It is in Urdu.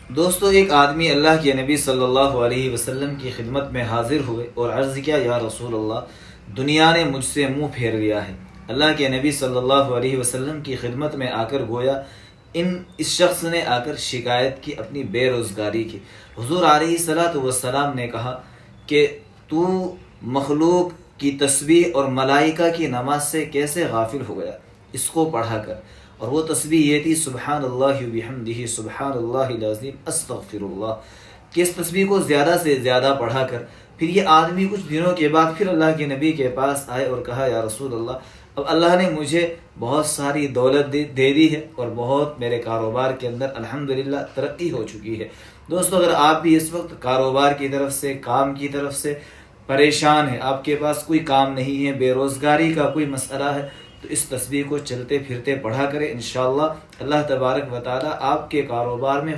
دوستو، ایک آدمی اللہ کے نبی صلی اللہ علیہ وسلم کی خدمت میں حاضر ہوئے اور عرض کیا، یا رسول اللہ، دنیا نے مجھ سے منہ پھیر لیا ہے۔ اللہ کے نبی صلی اللہ علیہ وسلم کی خدمت میں آ کر گویا اس شخص نے آ کر شکایت کی اپنی بے روزگاری کی۔ حضور علیہ الصلاۃ والسلام نے کہا کہ تو مخلوق کی تسبیح اور ملائکہ کی نماز سے کیسے غافل ہو گیا؟ اس کو پڑھا کر۔ اور وہ تسبیح یہ تھی، سبحان اللہ وبحمدہ، سبحان اللہ العظیم، استغفر اللہ، کہ اس تسبیح کو زیادہ سے زیادہ پڑھا کر پھر یہ آدمی کچھ دنوں کے بعد پھر اللہ کے نبی کے پاس آئے اور کہا، یا رسول اللہ، اب اللہ نے مجھے بہت ساری دولت دے دی ہے اور بہت میرے کاروبار کے اندر الحمدللہ ترقی ہو چکی ہے۔ دوستو، اگر آپ بھی اس وقت کاروبار کی طرف سے، کام کی طرف سے پریشان ہیں، آپ کے پاس کوئی کام نہیں ہے، بے روزگاری کا کوئی مسئلہ ہے، تو اس تسبیح کو چلتے پھرتے پڑھا کریں، انشاءاللہ اللہ تبارک و تعالی آپ کے کاروبار میں